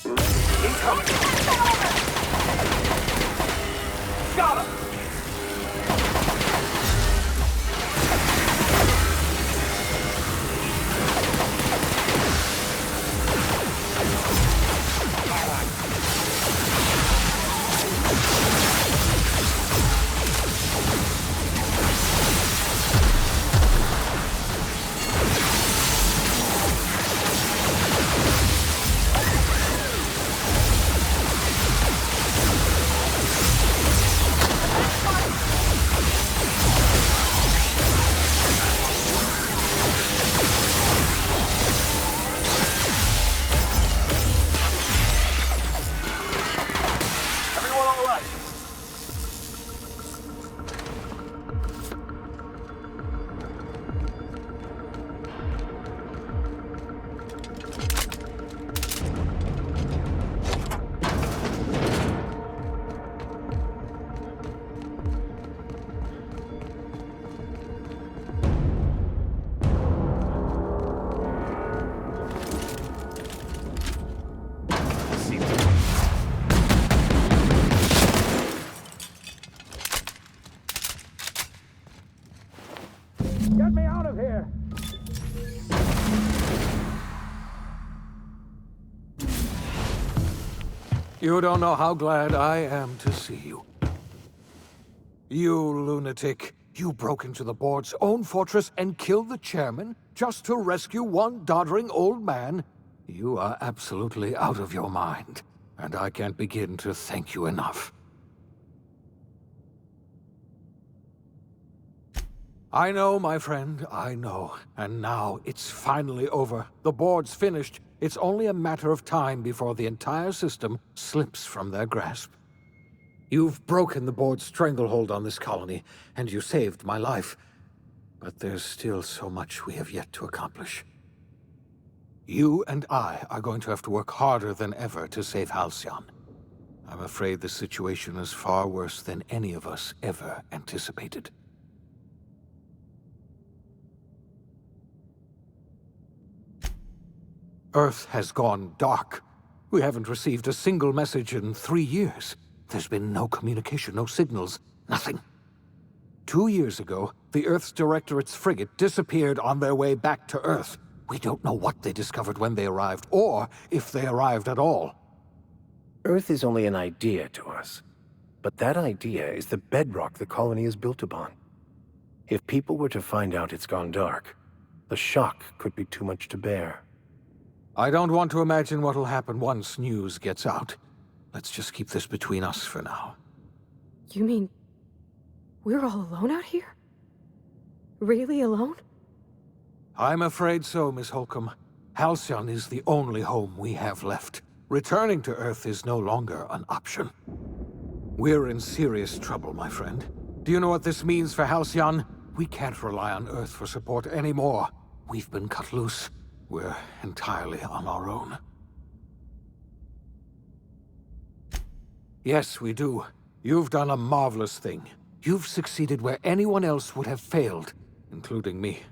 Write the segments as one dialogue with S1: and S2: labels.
S1: Incoming! Got him! Get me out of here!
S2: You don't know how glad I am to see you. You lunatic. You broke into the board's own fortress and killed the chairman just to rescue one doddering old man? You are absolutely out of your mind, and I can't begin to thank you enough. I know, my friend, I know. And now it's finally over. The board's finished. It's only a matter of time before the entire system slips from their grasp. You've broken the board's stranglehold on this colony, and you saved my life. But there's still so much we have yet to accomplish. You and I are going to have to work harder than ever to save Halcyon. I'm afraid the situation is far worse than any of us ever anticipated. Earth has gone dark. We haven't received a single message in 3 years. There's been no communication, no signals, nothing. 2 years ago, the Earth's Directorate's frigate disappeared on their way back to Earth. We don't know what they discovered when they arrived, or if they arrived at all.
S3: Earth is only an idea to us. But that idea is the bedrock the colony is built upon. If people were to find out it's gone dark, the shock could be too much to bear.
S2: I don't want to imagine what'll happen once news gets out. Let's just keep this between us for now.
S4: You mean we're all alone out here? Really alone?
S2: I'm afraid so, Miss Holcomb. Halcyon is the only home we have left. Returning to Earth is no longer an option. We're in serious trouble, my friend. Do you know what this means for Halcyon? We can't rely on Earth for support anymore. We've been cut loose. We're entirely on our own. Yes, we do. You've done a marvelous thing. You've succeeded where anyone else would have failed, including me.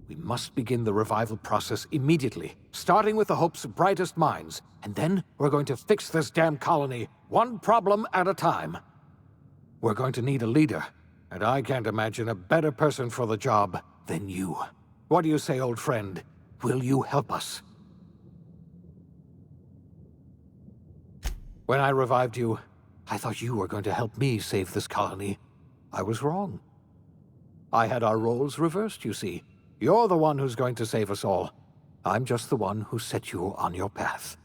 S2: We must begin the revival process immediately, starting with the Hope's brightest minds, and then we're going to fix this damn colony, one problem at a time. We're going to need a leader, and I can't imagine a better person for the job than you. What do you say, old friend? Will you help us? When I revived you, I thought you were going to help me save this colony. I was wrong. I had our roles reversed, you see. You're the one who's going to save us all. I'm just the one who set you on your path.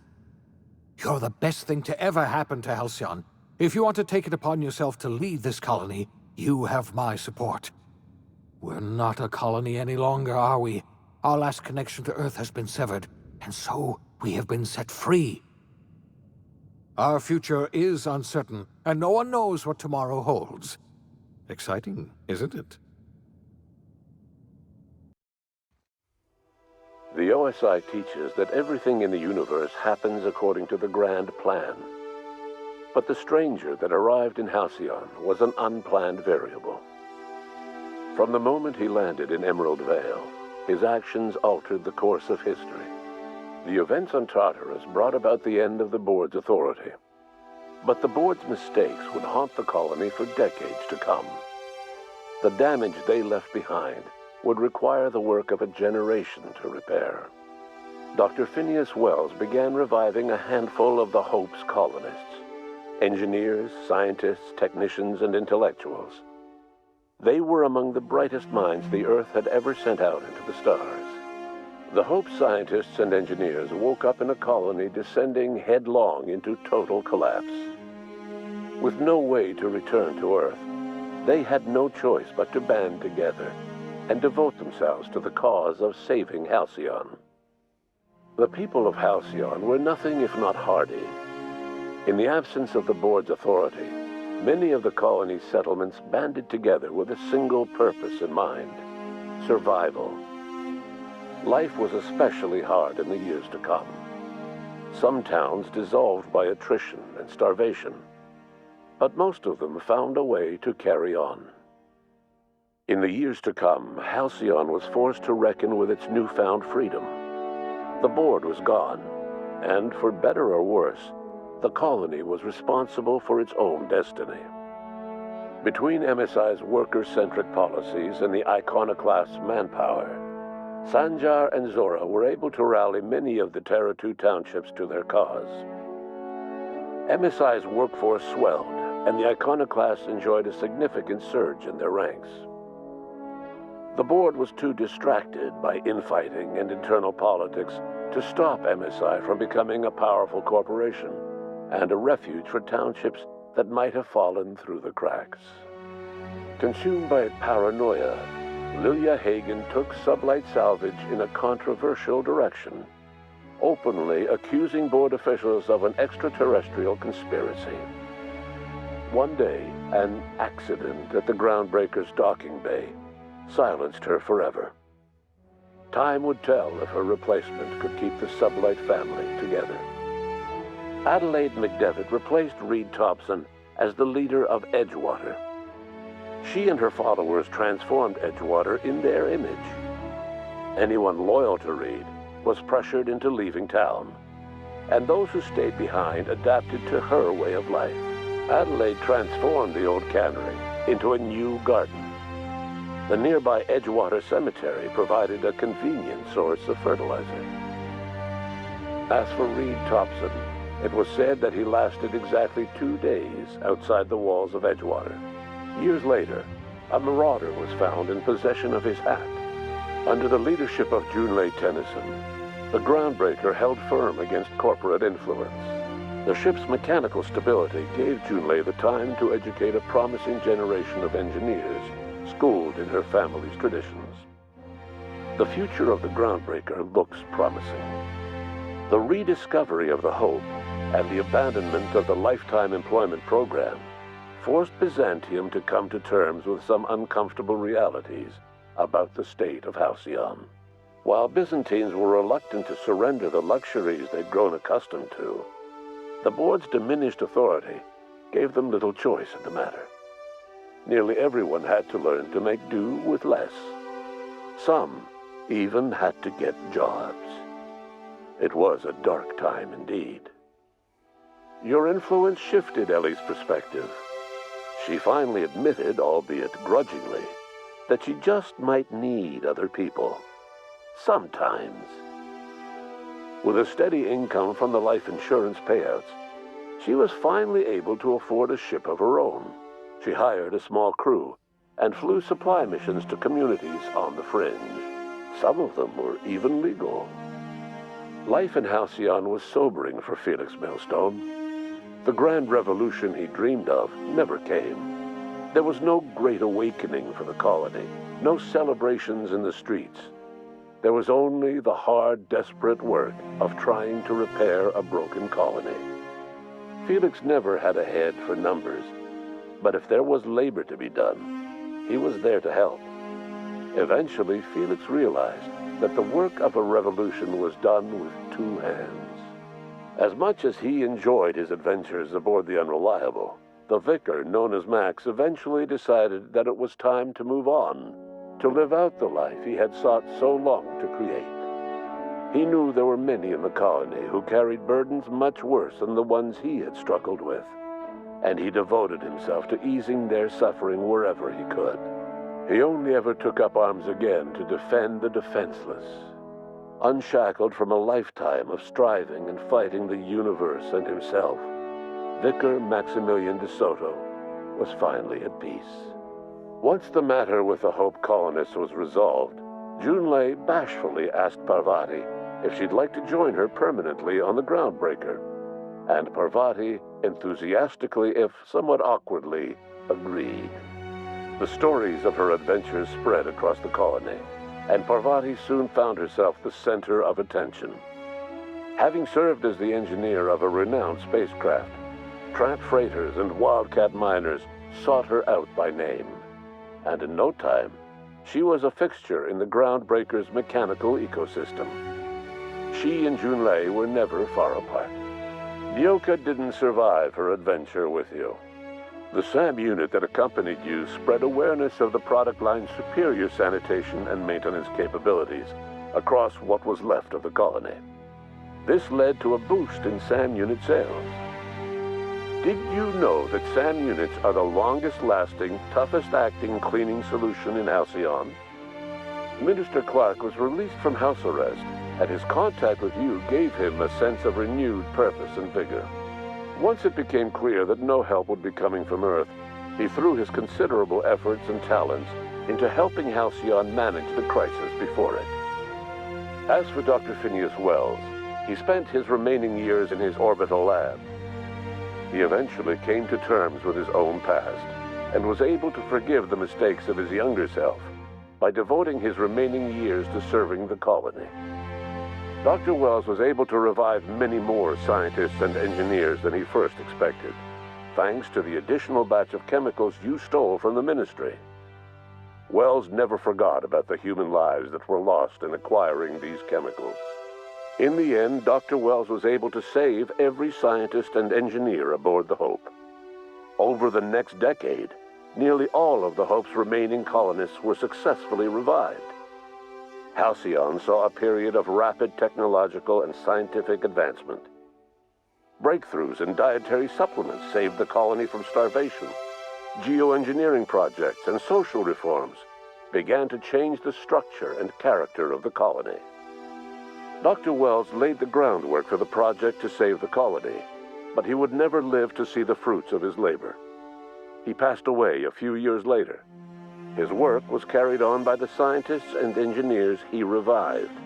S2: You're the best thing to ever happen to Halcyon. If you want to take it upon yourself to lead this colony, you have my support. We're not a colony any longer, are we? Our last connection to Earth has been severed, and so we have been set free. Our future is uncertain, and no one knows what tomorrow holds. Exciting, isn't it?
S5: The OSI teaches that everything in the universe happens according to the grand plan. But the stranger that arrived in Halcyon was an unplanned variable. From the moment he landed in Emerald Vale, his actions altered the course of history. The events on Tartarus brought about the end of the board's authority. But the board's mistakes would haunt the colony for decades to come. The damage they left behind would require the work of a generation to repair. Dr. Phineas Wells began reviving a handful of the Hope's colonists: engineers, scientists, technicians, and intellectuals. They were among the brightest minds the Earth had ever sent out into the stars. The Hope scientists and engineers woke up in a colony descending headlong into total collapse. With no way to return to Earth, they had no choice but to band together and devote themselves to the cause of saving Halcyon. The people of Halcyon were nothing if not hardy. In the absence of the board's authority, many of the colony's settlements banded together with a single purpose in mind: survival. Life was especially hard in the years to come. Some towns dissolved by attrition and starvation, but most of them found a way to carry on. In the years to come, Halcyon was forced to reckon with its newfound freedom. The board was gone, and for better or worse, the colony was responsible for its own destiny. Between MSI's worker-centric policies and the iconoclast's manpower, Sanjar and Zora were able to rally many of the Terra 2 townships to their cause. MSI's workforce swelled, and the iconoclasts enjoyed a significant surge in their ranks. The board was too distracted by infighting and internal politics to stop MSI from becoming a powerful corporation and a refuge for townships that might have fallen through the cracks. Consumed by paranoia, Lilia Hagen took Sublight Salvage in a controversial direction, openly accusing board officials of an extraterrestrial conspiracy. One day, an accident at the Groundbreaker's docking bay silenced her forever. Time would tell if her replacement could keep the Sublight family together. Adelaide McDevitt replaced Reed Thompson as the leader of Edgewater. She and her followers transformed Edgewater in their image. Anyone loyal to Reed was pressured into leaving town, and those who stayed behind adapted to her way of life. Adelaide transformed the old cannery into a new garden. The nearby Edgewater Cemetery provided a convenient source of fertilizer. As for Reed Thompson, it was said that he lasted exactly 2 days outside the walls of Edgewater. Years later, a marauder was found in possession of his hat. Under the leadership of Junlei Tennyson, the Groundbreaker held firm against corporate influence. The ship's mechanical stability gave Junlei the time to educate a promising generation of engineers schooled in her family's traditions. The future of the Groundbreaker looks promising. The rediscovery of the Hope and the abandonment of the lifetime employment program forced Byzantium to come to terms with some uncomfortable realities about the state of Halcyon. While Byzantines were reluctant to surrender the luxuries they'd grown accustomed to, the board's diminished authority gave them little choice in the matter. Nearly everyone had to learn to make do with less. Some even had to get jobs. It was a dark time indeed. Your influence shifted Ellie's perspective. She finally admitted, albeit grudgingly, that she just might need other people. Sometimes. With a steady income from the life insurance payouts, she was finally able to afford a ship of her own. She hired a small crew and flew supply missions to communities on the fringe. Some of them were even legal. Life in Halcyon was sobering for Felix Millstone. The grand revolution he dreamed of never came. There was no great awakening for the colony, no celebrations in the streets. There was only the hard, desperate work of trying to repair a broken colony. Felix never had a head for numbers, but if there was labor to be done, he was there to help. Eventually, Felix realized that the work of a revolution was done with 2 hands. As much as he enjoyed his adventures aboard the Unreliable, the vicar, known as Max, eventually decided that it was time to move on, to live out the life he had sought so long to create. He knew there were many in the colony who carried burdens much worse than the ones he had struggled with, and he devoted himself to easing their suffering wherever he could. He only ever took up arms again to defend the defenseless. Unshackled from a lifetime of striving and fighting the universe and himself, Vicar Maximilian de Soto was finally at peace. Once the matter with the Hope colonists was resolved, Junlei bashfully asked Parvati if she'd like to join her permanently on the Groundbreaker, and Parvati enthusiastically, if somewhat awkwardly, agreed. The stories of her adventures spread across the colony, and Parvati soon found herself the center of attention. Having served as the engineer of a renowned spacecraft, tramp freighters and wildcat miners sought her out by name, and in no time, she was a fixture in the Groundbreaker's mechanical ecosystem. She and Junlei were never far apart. Nyoka didn't survive her adventure with you. The SAM unit that accompanied you spread awareness of the product line's superior sanitation and maintenance capabilities across what was left of the colony. This led to a boost in SAM unit sales. Did you know that SAM units are the longest-lasting, toughest-acting cleaning solution in Halcyon? Minister Clark was released from house arrest, and his contact with you gave him a sense of renewed purpose and vigor. Once it became clear that no help would be coming from Earth, he threw his considerable efforts and talents into helping Halcyon manage the crisis before it. As for Dr. Phineas Wells, he spent his remaining years in his orbital lab. He eventually came to terms with his own past and was able to forgive the mistakes of his younger self by devoting his remaining years to serving the colony. Dr. Wells was able to revive many more scientists and engineers than he first expected, thanks to the additional batch of chemicals you stole from the Ministry. Wells never forgot about the human lives that were lost in acquiring these chemicals. In the end, Dr. Wells was able to save every scientist and engineer aboard the Hope. Over the next decade, nearly all of the Hope's remaining colonists were successfully revived. Halcyon saw a period of rapid technological and scientific advancement. Breakthroughs in dietary supplements saved the colony from starvation. Geoengineering projects and social reforms began to change the structure and character of the colony. Dr. Wells laid the groundwork for the project to save the colony, but he would never live to see the fruits of his labor. He passed away a few years later. His work was carried on by the scientists and engineers he revived.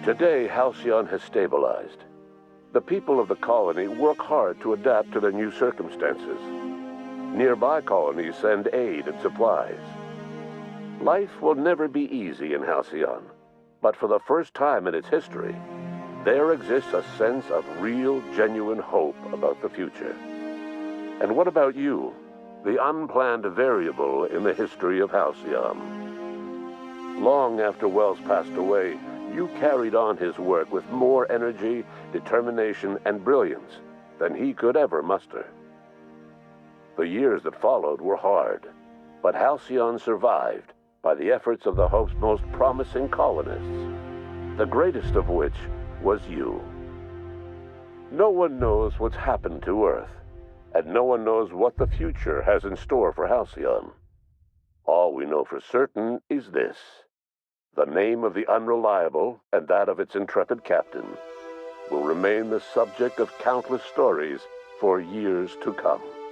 S5: Today, Halcyon has stabilized. The people of the colony work hard to adapt to their new circumstances. Nearby colonies send aid and supplies. Life will never be easy in Halcyon, but for the first time in its history, there exists a sense of real, genuine hope about the future. And what about you? The unplanned variable in the history of Halcyon. Long after Wells passed away, you carried on his work with more energy, determination, and brilliance than he could ever muster. The years that followed were hard, but Halcyon survived by the efforts of the Hope's most promising colonists, the greatest of which was you. No one knows what's happened to Earth, and no one knows what the future has in store for Halcyon. All we know for certain is this: the name of the Unreliable and that of its intrepid captain will remain the subject of countless stories for years to come.